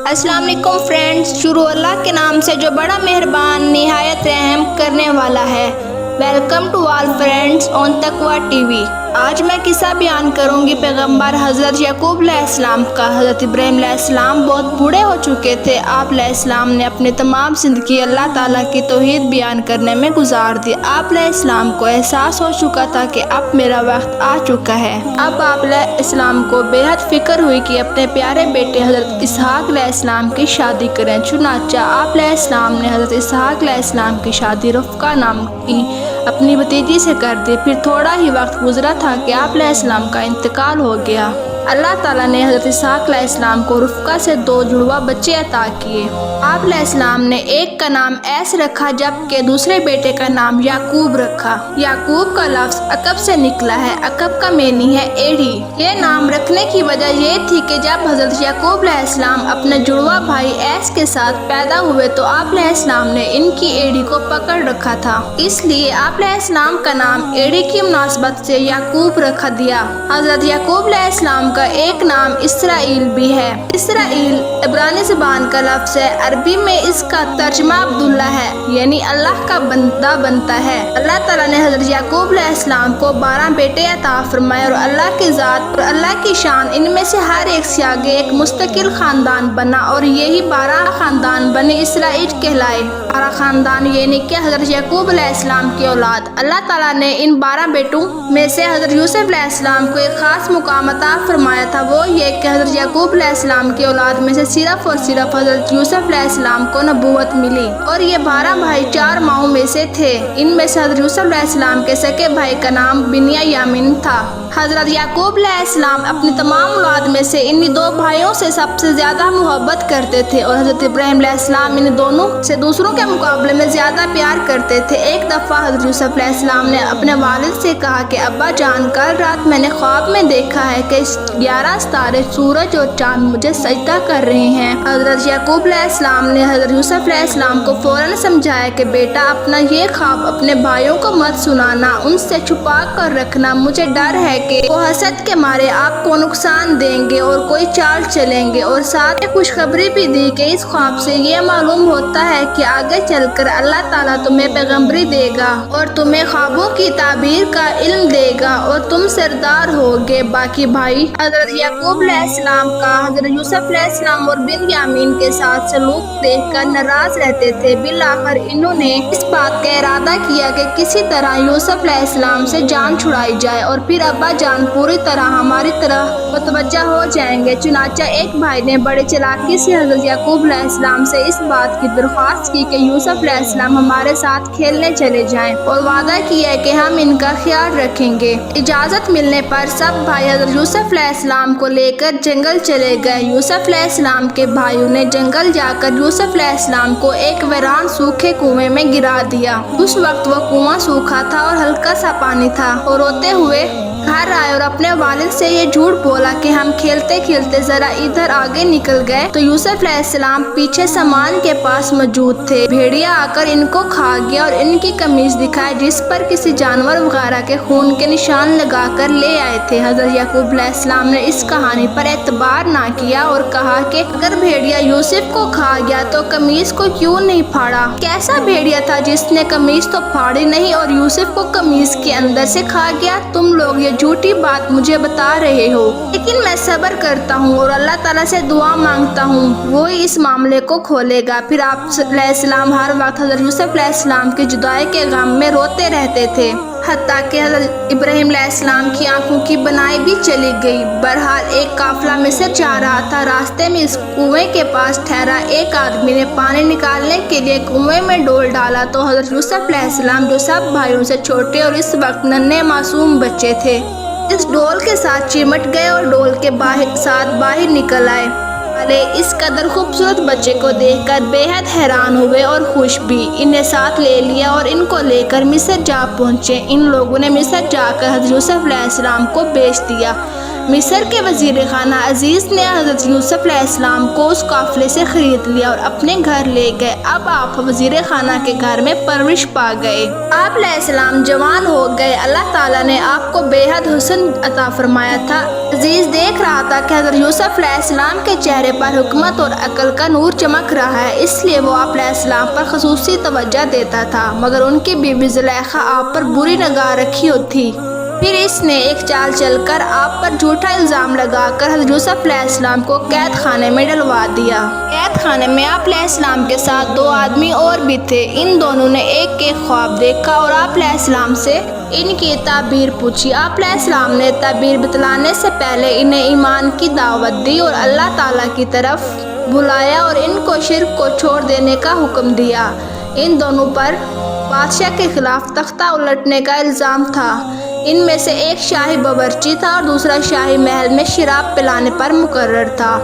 السلام علیکم فرینڈز، شروع اللہ کے نام سے جو بڑا مہربان نہایت رحم کرنے والا ہے۔ Welcome to all friends on Taqwa T V. آج میں قصہ بیان کروں گی پیغمبر حضرت یعقوب علیہ السلام کا۔ حضرت ابراہیم علیہ السلام بہت بوڑھے ہو چکے تھے۔ آپ علیہ السلام نے اپنی تمام زندگی اللہ تعالیٰ کی توحید بیان کرنے میں گزار دی۔ آپ علیہ السلام کو احساس ہو چکا تھا کہ اب میرا وقت آ چکا ہے۔ اب آپ علیہ السلام کو بے حد فکر ہوئی کہ اپنے پیارے بیٹے حضرت اسحاق علیہ السلام کی شادی کریں۔ چنانچہ آپ علیہ السلام نے حضرت اسحاق علیہ السلام کی شادی رفقہ نام کی اپنی بھتیجی سے کر دی۔ پھر تھوڑا ہی وقت گزرا تھا کہ آپ علیہ السلام کا انتقال ہو گیا۔ اللہ تعالیٰ نے حضرت اسحاق علیہ السلام کو رفقہ سے 2 جڑواں بچے عطا کیے۔ آپ علیہ السلام نے ایک کا نام ایس رکھا جبکہ دوسرے بیٹے کا نام یعقوب رکھا۔ یعقوب کا لفظ عقب سے نکلا ہے۔ عقب کا معنی ہے ایڑی۔ یہ نام رکھنے کی وجہ یہ تھی کہ جب حضرت یعقوب علیہ السلام اپنے جڑواں بھائی ایس کے ساتھ پیدا ہوئے تو آپ علیہ السلام نے ان کی ایڑی کو پکڑ رکھا تھا، اس لیے آپ علیہ السلام کا نام ایڑی کی مناسبت سے یعقوب رکھ دیا۔ حضرت یعقوب علیہ السلام کا ایک نام اسرائیل بھی ہے۔ اسرائیل عبرانی زبان کا لفظ ہے۔ عربی میں اس کا ترجمہ عبداللہ ہے، یعنی اللہ کا بندہ بنتا ہے۔ اللہ تعالیٰ نے حضرت یعقوب علیہ السلام کو 12 بیٹے عطا فرمائے اور اللہ کی ذات اور اللہ کی شان ان میں سے ہر ایک سے آگے ایک مستقل خاندان بنا اور یہی 12 خاندان بنی اسرائیل کہلائے۔ 12 خاندان یعنی کہ حضرت یعقوب علیہ السلام کی اولاد۔ اللہ تعالیٰ نے ان 12 بیٹوں میں سے حضرت یوسف علیہ السلام کو ایک خاص مقام عطا فرمایا تھا، وہ یہ کہ حضرت یعقوب علیہ السلام کی اولاد میں سے صرف اور صرف حضرت یوسف علیہ السلام کو نبوت ملی اور یہ 12 بھائی 4 ماؤں میں سے تھے۔ ان میں سے حضرت یوسف علیہ السلام کے سکے بھائی کا نام بنیامین تھا۔ حضرت یعقوب علیہ السلام اپنی تمام اولاد میں سے ان 2 بھائیوں سے سب سے زیادہ محبت کرتے تھے اور حضرت ابراہیم علیہ السلام ان دونوں سے دوسروں کے مقابلے میں زیادہ پیار کرتے تھے۔ ایک دفعہ حضرت یوسف علیہ السلام نے اپنے والد سے کہا کہ ابا جان، کل رات میں نے خواب میں دیکھا ہے کہ 11 ستارے، سورج اور چاند مجھے سجدہ کر رہے ہیں۔ حضرت یعقوب علیہ السلام نے حضرت یوسف علیہ السلام کو فوراً سمجھایا کہ بیٹا، اپنا یہ خواب اپنے بھائیوں کو مت سنانا، ان سے چھپا کر رکھنا۔ مجھے ڈر ہے کہ وہ حسد کے مارے آپ کو نقصان دیں گے اور کوئی چال چلیں گے۔ اور ساتھ میں خوشخبری بھی دی کہ اس خواب سے یہ معلوم ہوتا ہے کہ آگے چل کر اللہ تعالیٰ تمہیں پیغمبری دے گا اور تمہیں خوابوں کی تعبیر کا علم دے گا اور تم سردار ہوگے۔ باقی بھائی حضرت یعقوب علیہ السلام کا حضرت یوسف علیہ السلام اور بنیامین کے ساتھ سلوک دیکھ کر ناراض رہتے تھے۔ بالآخر انہوں نے اس بات کا ارادہ کیا کہ کسی طرح یوسف علیہ السلام سے جان چھڑائی جائے اور پھر ابا جان پوری طرح ہماری طرح متوجہ ہو جائیں گے۔ چنانچہ ایک بھائی نے بڑے چالاکی سے حضرت یعقوب علیہ السلام سے اس بات کی درخواست کی کہ یوسف علیہ السلام ہمارے ساتھ کھیلنے چلے جائیں اور وعدہ کیا کہ ہم ان کا خیال رکھیں گے۔ اجازت ملنے پر سب بھائی حضرت یوسف علیہ السلام کو لے کر جنگل چلے گئے۔ یوسف علیہ السلام کے بھائیوں نے جنگل جا کر یوسف علیہ السلام کو ایک ویران سوکھے کنویں میں گرا دیا۔ اس وقت وہ کنواں سوکھا تھا اور ہلکا سا پانی تھا۔ اور روتے ہوئے گھر آئے اور اپنے والد سے یہ جھوٹ بولا کہ ہم کھیلتے کھیلتے ذرا ادھر آگے نکل گئے تو یوسف علیہ السلام پیچھے سامان کے پاس موجود تھے۔ بھیڑیا آ کر ان کو کھا گیا اور ان کی قمیص دکھائے جس پر کسی جانور وغیرہ کے خون کے نشان لگا کر لے آئے تھے۔ حضرت یعقوب علیہ السلام نے اس کہانی پر اعتبار نہ کیا اور کہا کہ اگر بھیڑیا یوسف کو کھا گیا تو قمیص کو کیوں نہیں پھاڑا؟ کیسا بھیڑیا تھا جس نے قمیص تو پھاڑی نہیں اور یوسف کو قمیص کے اندر سے کھا گیا؟ تم لوگ یہ جھوٹی بات مجھے بتا رہے ہو، لیکن میں صبر کرتا ہوں اور اللہ تعالیٰ سے دعا مانگتا ہوں، وہی اس معاملے کو کھولے گا۔ پھر آپ علیہ السلام ہر وقت حضرت یوسف علیہ السلام کی جدائی کے غم میں روتے رہتے تھے، حتیٰ کہ حضرت ابراہیم علیہ السلام کی آنکھوں کی بنائی بھی چلی گئی۔ بہرحال ایک قافلہ مصر جا رہا تھا۔ راستے میں اس کنویں کے پاس ٹھہرا ایک آدمی نے پانی نکالنے کے لیے کنویں میں ڈول ڈالا تو حضرت یوسف علیہ السلام جو سب بھائیوں سے چھوٹے اور اس وقت ننھے معصوم بچے تھے، اس ڈول کے ساتھ چمٹ گئے اور ڈول کے ساتھ باہر نکل آئے۔ اس قدر خوبصورت بچے کو دیکھ کر بے حد حیران ہوئے اور خوش بھی۔ انہیں ساتھ لے لیا اور ان کو لے کر مصر جا پہنچے۔ ان لوگوں نے مصر جا کر حضرت یوسف علیہ السلام کو بیچ دیا۔ مصر کے وزیر خانہ عزیز نے حضرت یوسف علیہ السلام کو اس قافلے سے خرید لیا اور اپنے گھر لے گئے۔ اب آپ وزیر خانہ کے گھر میں پرورش پا گئے۔ آپ علیہ السلام جوان ہو گئے۔ اللہ تعالیٰ نے آپ کو بے حد حسن عطا فرمایا تھا۔ عزیز دیکھ رہا تھا کہ حضرت یوسف علیہ السلام کے چہرے پر حکمت اور عقل کا نور چمک رہا ہے، اس لیے وہ آپ علیہ السلام پر خصوصی توجہ دیتا تھا، مگر ان کی بیوی زلیخا آپ پر بری نگاہ رکھی تھی۔ پھر اس نے ایک چال چل کر آپ پر جھوٹا الزام لگا کر حضرت یوسف علیہ السلام کو قید خانے میں ڈلوا دیا۔ قید خانے میں آپ علیہ السلام کے ساتھ 2 آدمی اور بھی تھے۔ ان دونوں نے ایک خواب دیکھا اور آپ علیہ السلام سے ان کی تعبیر پوچھی۔ آپ علیہ السلام نے تعبیر بتلانے سے پہلے انہیں ایمان کی دعوت دی اور اللہ تعالیٰ کی طرف بلایا اور ان کو شرک کو چھوڑ دینے کا حکم دیا۔ ان دونوں پر بادشاہ کے خلاف تختہ الٹنے کا الزام تھا۔ ان میں سے ایک شاہی باورچی تھا اور دوسرا شاہی محل میں شراب پلانے پر مقرر تھا۔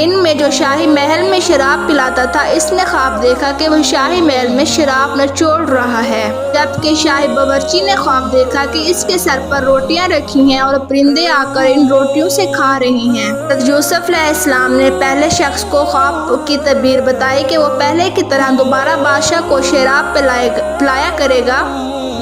ان میں جو شاہی محل میں شراب پلاتا تھا، اس نے خواب دیکھا کہ وہ شاہی محل میں شراب نچوڑ رہا ہے، جبکہ شاہی باورچی نے خواب دیکھا کہ اس کے سر پر روٹیاں رکھی ہیں اور پرندے آ کر ان روٹیوں سے کھا رہی ہیں۔ حضرت یوسف علیہ السلام نے پہلے شخص کو خواب کی تعبیر بتائی کہ وہ پہلے کی طرح دوبارہ بادشاہ کو شراب پلایا کرے گا،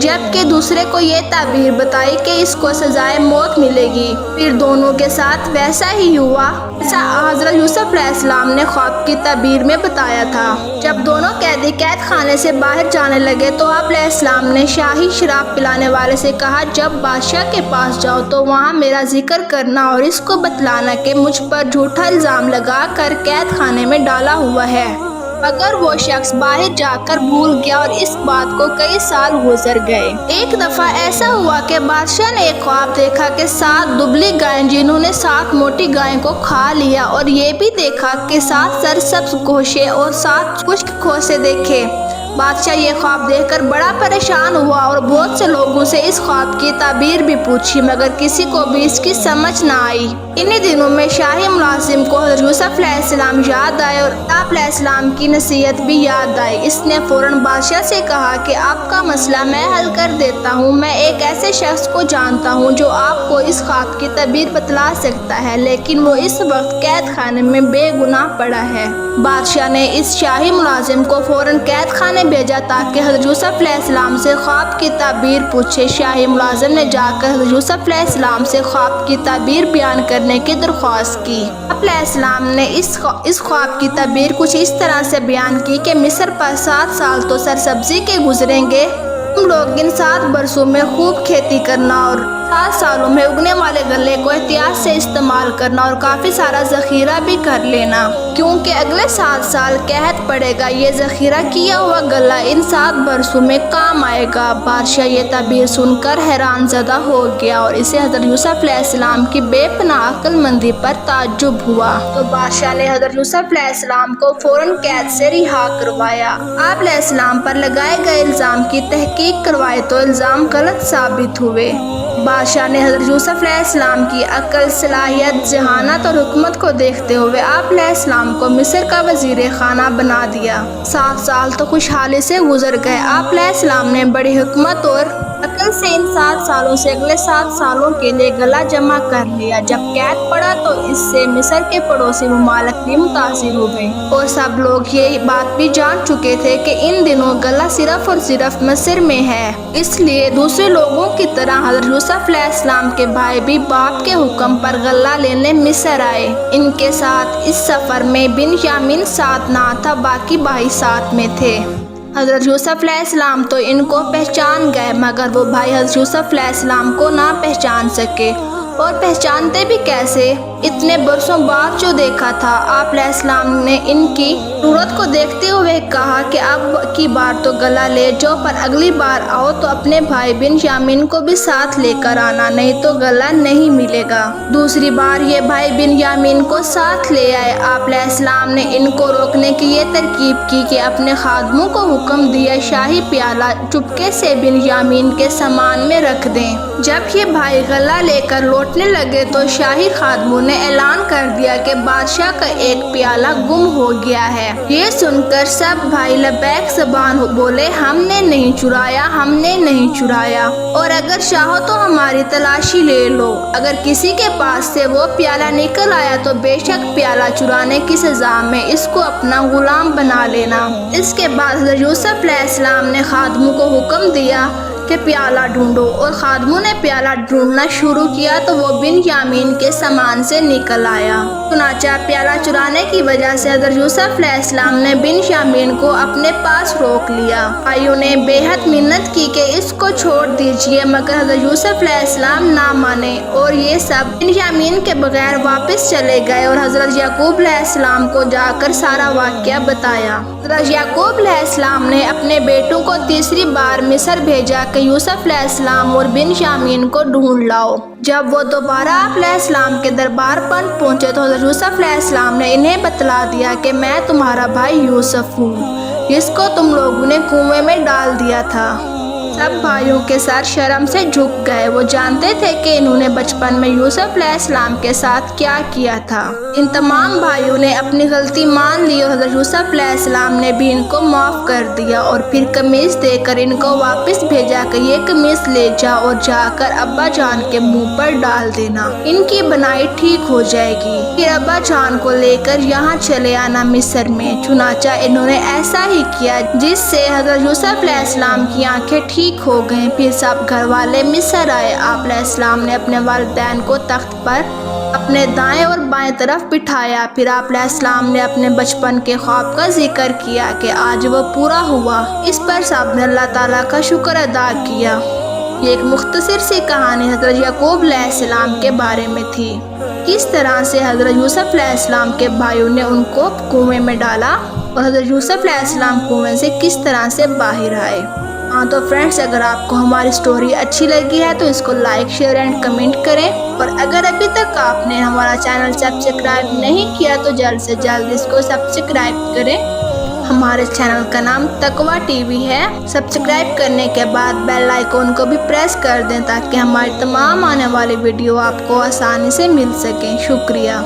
جبکہ دوسرے کو یہ تعبیر بتائی کہ اس کو سزائے موت ملے گی۔ پھر دونوں کے ساتھ ویسا ہی ہوا جیسا حضرت یوسف علیہ السلام نے خواب کی تعبیر میں بتایا تھا۔ جب دونوں قیدی قید خانے سے باہر جانے لگے تو آپ علیہ السلام نے شاہی شراب پلانے والے سے کہا، جب بادشاہ کے پاس جاؤ تو وہاں میرا ذکر کرنا اور اس کو بتلانا کہ مجھ پر جھوٹا الزام لگا کر قید خانے میں ڈالا ہوا ہے۔ مگر وہ شخص باہر جا کر بھول گیا اور اس بات کو کئی سال گزر گئے۔ ایک دفعہ ایسا ہوا کہ بادشاہ نے ایک خواب دیکھا کہ 7 دبلی گائیں جنہوں نے 7 موٹی گائیں کو کھا لیا، اور یہ بھی دیکھا کہ 7 سرسبز گوشے اور 7 خشک گوشے دیکھے۔ بادشاہ یہ خواب دیکھ کر بڑا پریشان ہوا اور بہت سے لوگوں سے اس خواب کی تعبیر بھی پوچھی، مگر کسی کو بھی اس کی سمجھ نہ آئی۔ انہی دنوں میں شاہی ملازم کو حضرت یوسف علیہ السلام یاد آئے اور آپ علیہ السلام کی نصیحت بھی یاد آئی۔ اس نے فوراً بادشاہ سے کہا کہ آپ کا مسئلہ میں حل کر دیتا ہوں۔ میں ایک ایسے شخص کو جانتا ہوں جو آپ کو اس خواب کی تعبیر بتلا سکتا ہے، لیکن وہ اس وقت قید خانے میں بے گناہ پڑا ہے۔ بادشاہ نے اس شاہی ملازم کو فوراً قید خانے بھیجا تاکہ حضرت یوسف علیہ السلام سے خواب کی تعبیر پوچھے۔ شاہی ملازم نے جا کر حضرت یوسف علیہ السلام سے خواب کی تعبیر بیان کرنے کی درخواست کی۔ آپ علیہ السلام نے اس خواب کی تعبیر کچھ اس طرح سے بیان کی کہ مصر پر 7 سال تو سرسبزی کے گزریں گے، تم لوگ ان 7 برسوں میں خوب کھیتی کرنا اور 7 سالوں میں اگنے والے غلے کو احتیاط سے استعمال کرنا اور کافی سارا ذخیرہ بھی کر لینا، کیونکہ اگلے 7 سال قحط پڑے گا۔ یہ ذخیرہ کیا ہوا غلہ ان 7 برسوں میں کام آئے گا۔ بادشاہ یہ تعبیر سن کر حیران زدہ ہو گیا اور اسے حضرت یوسف علیہ السلام کی بے پناہ عقل مندی پر تعجب ہوا۔ تو بادشاہ نے حضرت یوسف علیہ السلام کو فوراً قید سے رہا کروایا۔ آپ علیہ السلام پر لگائے گئے الزام کی تحقیق کروائے تو الزام غلط ثابت ہوئے۔ بادشاہ نے حضرت یوسف علیہ السلام کی عقل، صلاحیت، ذہانت اور حکمت کو دیکھتے ہوئے آپ علیہ السلام کو مصر کا وزیر خانہ بنا دیا۔ 7 سال تو خوشحالی سے گزر گئے۔ آپ علیہ السلام نے بڑی حکمت اور عقل سے ان 7 سالوں سے اگلے 7 سالوں کے لیے غلہ جمع کر لیا۔ جب قحط پڑا تو اس سے مصر کے پڑوسی ممالک بھی متاثر ہوئے اور سب لوگ یہ بات بھی جان چکے تھے کہ ان دنوں غلہ صرف اور صرف مصر میں ہے۔ اس لیے دوسرے لوگوں کی طرح حضرت یوسف علیہ السلام کے بھائی بھی باپ کے حکم پر غلہ لینے مصر آئے۔ ان کے ساتھ اس سفر میں بنیامین ساتھ نہ تھا، باقی بھائی ساتھ میں تھے۔ حضرت یوسف علیہ السلام تو ان کو پہچان گئے، مگر وہ بھائی حضرت یوسف علیہ السلام کو نہ پہچان سکے، اور پہچانتے بھی کیسے؟ اتنے برسوں بعد جو دیکھا تھا۔ آپ علیہ السلام نے ان کی صورت کو دیکھتے ہوئے کہا کہ اب کی بار تو غلہ لے جاؤ، پر اگلی بار آؤ تو اپنے بھائی بنیامین کو بھی ساتھ لے کر آنا، نہیں تو غلہ نہیں ملے گا۔ دوسری بار یہ بھائی بنیامین کو ساتھ لے آئے۔ آپ علیہ السلام نے ان کو روکنے کی یہ ترکیب کی کہ اپنے خادموں کو حکم دیا شاہی پیالہ چپکے سے بنیامین کے سامان میں رکھ دیں۔ جب یہ بھائی غلہ لے کر لوٹنے لگے تو شاہی خادموں نے نے اعلان کر دیا کہ بادشاہ کا ایک پیالہ گم ہو گیا ہے۔ یہ سن کر سب بھائی لبیک زبان بولے، ہم نے نہیں چرایا، ہم نے نہیں چرایا، اور اگر چاہو تو ہماری تلاشی لے لو۔ اگر کسی کے پاس سے وہ پیالہ نکل آیا تو بے شک پیالہ چرانے کی سزا میں اس کو اپنا غلام بنا لینا۔ اس کے بعد حضرت یوسف علیہ السلام نے خادموں کو حکم دیا کہ پیالہ ڈھونڈو، اور خادموں نے پیالہ ڈھونڈنا شروع کیا تو وہ بنیامین کے سامان سے نکل آیا۔ چنانچہ پیالہ چرانے کی وجہ سے حضرت یوسف علیہ السلام نے بنیامین کو اپنے پاس روک لیا۔ بھائیوں نے بے حد منت کی کہ اس کو چھوڑ دیجیے، مگر حضرت یوسف علیہ السلام نہ مانے، اور یہ سب بنیامین کے بغیر واپس چلے گئے اور حضرت یعقوب علیہ السلام کو جا کر سارا واقعہ بتایا۔ حضرت یعقوب علیہ السلام نے اپنے بیٹوں کو تیسری بار مصر بھیجا کہ یوسف علیہ السلام اور بنیامین کو ڈھونڈ لاؤ۔ جب وہ دوبارہ آپ علیہ السلام کے دربار پر پہنچے تو حضرت یوسف علیہ السلام نے انہیں بتلا دیا کہ میں تمہارا بھائی یوسف ہوں، جس کو تم لوگوں نے کنویں میں ڈال دیا تھا۔ سب بھائیوں کے سر شرم سے جھک گئے، وہ جانتے تھے کہ انہوں نے بچپن میں یوسف علیہ السلام کے ساتھ کیا کیا تھا۔ ان تمام بھائیوں نے اپنی غلطی مان لی اور حضرت یوسف علیہ السلام نے بھی ان کو معاف کر دیا، اور پھر قمیص دے کر ان کو واپس بھیجا کہ یہ قمیص لے جا اور جا کر ابا جان کے منہ پر ڈال دینا، ان کی بنائی ٹھیک ہو جائے گی۔ پھر ابا جان کو لے کر یہاں چلے آنا مصر میں۔ چنانچہ انہوں نے ایسا ہی کیا، جس سے حضرت یوسف علیہ السلام کی آنکھیں ٹھیک ہو گئیں۔ پھر سب گھر والے مصر آئے۔ آپ علیہ السلام نے اپنے والدین کو تخت پر اپنے دائیں اور بائیں طرف بٹھایا۔ پھر آپ علیہ السلام نے اپنے بچپن کے خواب کا ذکر کیا کہ آج وہ پورا ہوا۔ اس پر سب نے اللہ تعالیٰ کا شکر ادا کیا۔ یہ ایک مختصر سی کہانی حضرت یعقوب علیہ السلام کے بارے میں تھی، کس طرح سے حضرت یوسف علیہ السلام کے بھائیوں نے ان کو کنویں میں ڈالا اور حضرت یوسف علیہ السلام کنویں سے کس طرح سے باہر آئے۔ تو فرینڈز، اگر آپ کو ہماری سٹوری اچھی لگی ہے تو اس کو لائک، شیئر اینڈ کمنٹ کریں، اور اگر ابھی تک آپ نے ہمارا چینل سبسکرائب نہیں کیا تو جلد سے جلد اس کو سبسکرائب کریں۔ ہمارے چینل کا نام تقویٰ ٹی وی ہے۔ سبسکرائب کرنے کے بعد بیل آئیکن کو بھی پریس کر دیں تاکہ ہماری تمام آنے والی ویڈیو آپ کو آسانی سے مل سکیں۔ شکریہ۔